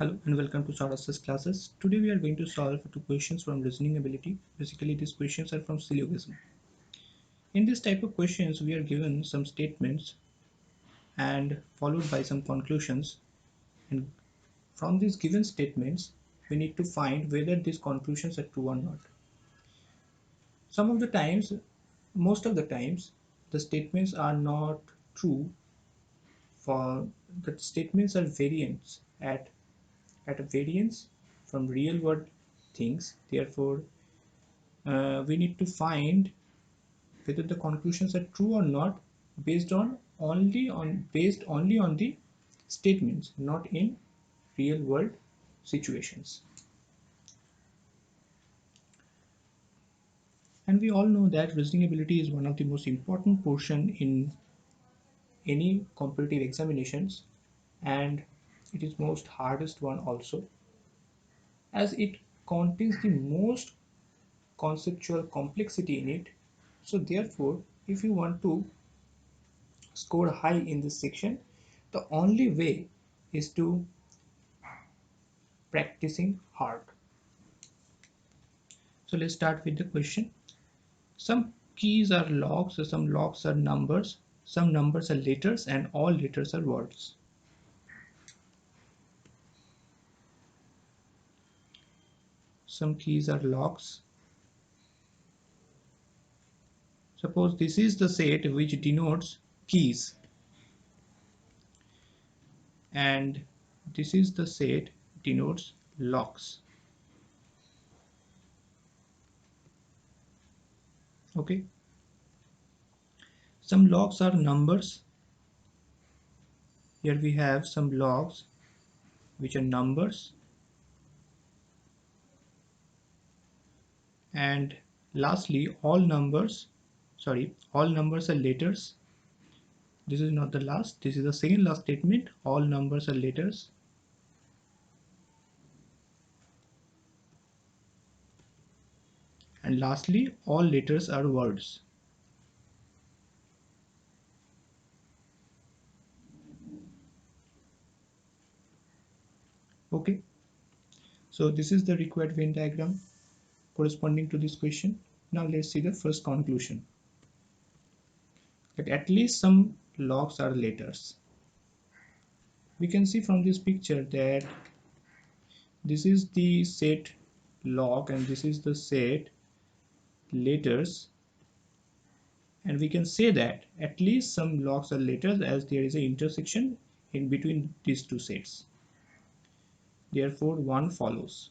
Hello and welcome to SSC classes. Today we are going to solve two questions from reasoning ability. Basically these questions are from syllogism. In this type of questions we are given some statements and followed by some conclusions, and from these given statements we need to find whether these conclusions are true or not. Some of the times, most of the times, the statements are not true. For the statements are variants at a variance from real world things. Therefore we need to find whether the conclusions are true or not based only on the statements, not in real world situations. And we all know that reasoning ability is one of the most important portion in any competitive examinations, and it is most hardest one also, as it contains the most conceptual complexity in it. So therefore, if you want to score high in this section, the only way is to practicing hard. So let's start with the question. Some keys are logs, some logs are numbers, some numbers are letters, and all letters are words. Some keys are logs. Suppose this is the set which denotes keys, and this is the set denotes logs. Okay. Some logs are numbers. Here we have some logs which are numbers, and lastly all numbers are letters. This is not the last, this is the second last statement. All numbers are letters, and lastly all letters are words. Okay, so this is the required Venn diagram corresponding to this question. Now let's see the first conclusion, that at least some logs are letters. We can see from this picture that this is the set log and this is the set letters, and we can say that at least some logs are letters as there is an intersection in between these two sets. Therefore one follows.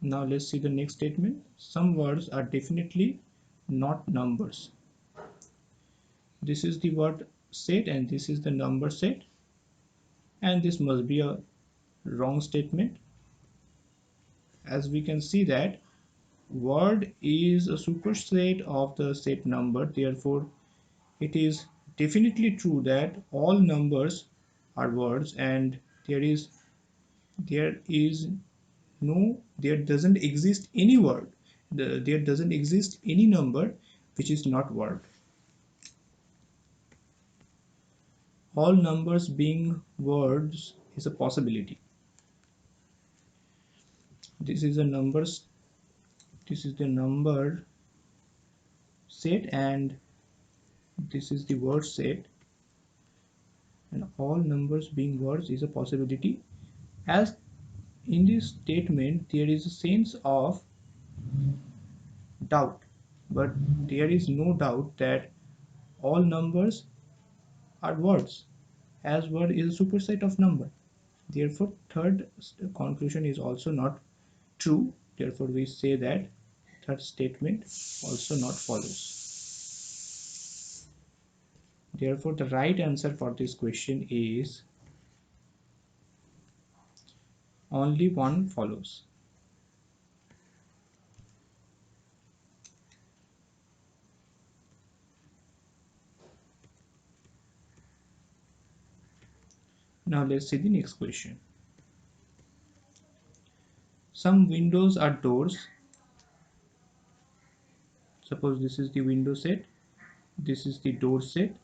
Now let's see the next statement. Some words are definitely not numbers. This is the word set and this is the number set, and this must be a wrong statement, as we can see that word is a superset of the set number. Therefore it is definitely true that all numbers are words, and there doesn't exist any word, there doesn't exist any number which is not word. All numbers being words is a possibility. This is the number set and this is the word set, and all numbers being words is a possibility, as in this statement there is a sense of doubt, but there is no doubt that all numbers are words, as word is a superset of number. Therefore third conclusion is also not true. Therefore we say that third statement also not follows. Therefore the right answer for this question is only one follows. Now let's see the next question. Some windows are doors. Suppose this is the window set, this is the door set,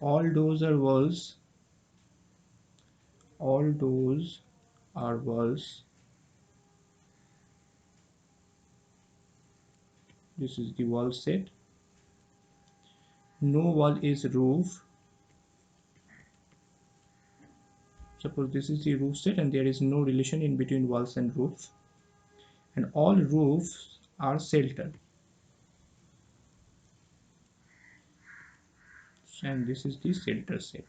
All doors are walls. All doors are walls. This is the wall set. No wall is roof. Suppose this is the roof set and there is no relation in between walls and roofs. And all roofs are shelter. And this is the shelter set.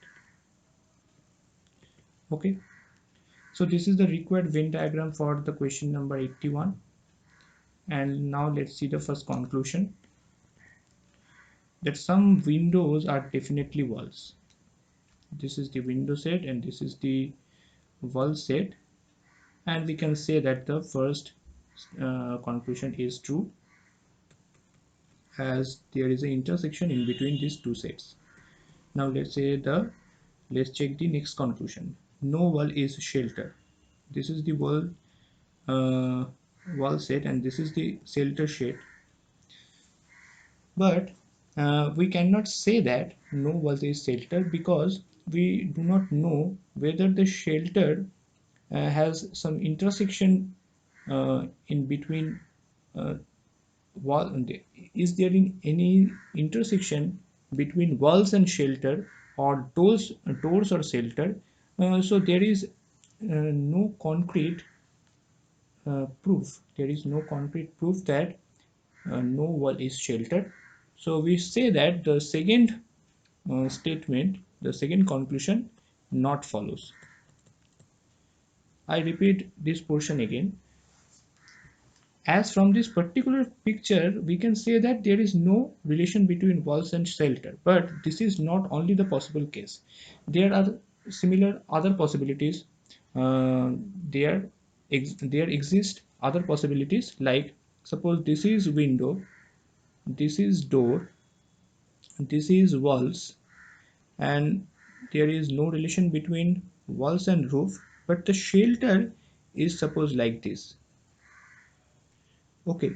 Okay. So this is the required Venn diagram for the question number 81. And now let's see the first conclusion, that some windows are definitely walls. This is the window set and this is the wall set, and we can say that the first conclusion is true, as there is an intersection in between these two sets. Now let's check the next conclusion. No wall is shelter. This is the uh, wall set and this is the shelter set, but we cannot say that no wall is shelter because we do not know whether the shelter has some intersection in between uh, wall. Is there in any intersection between walls and shelter, or doors or shelter? So there is no concrete proof. There is no concrete proof that no wall is shelter. So we say that the second statement, the second conclusion, not follows. I repeat this portion again. As from this particular picture, we can say that there is no relation between walls and shelter, but this is not only the possible case. There are similar other possibilities. Uh, there, there exist other possibilities, like suppose this is window, this is door, this is walls, and there is no relation between walls and roof, but the shelter is suppose like this. Okay,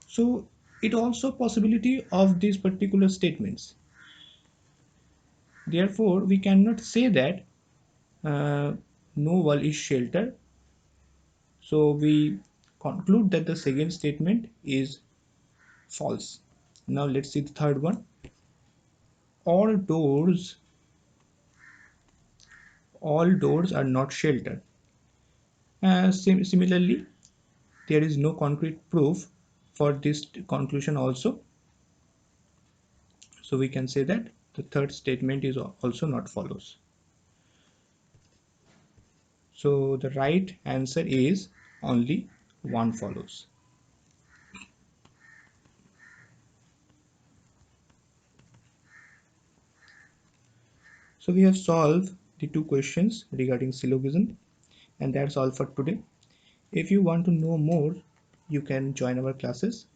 so it also possibility of these particular statements. Therefore we cannot say that uh, no wall is shelter. So we conclude that the second statement is false. Now let's see the third one. all doors all doors are not shelter. Similarly, there is no concrete proof for this conclusion also. So we can say that the third statement is also not follows. So the right answer is only one follows. So we have solved the two questions regarding syllogism, and that's all for today. If you want to know more, you can join our classes.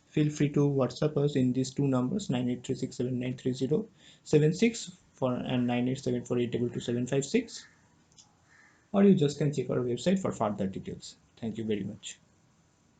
Feel free to WhatsApp us in these two numbers, 9836793076 for and 9874822756, or you just can check our website for further details. Thank you very much.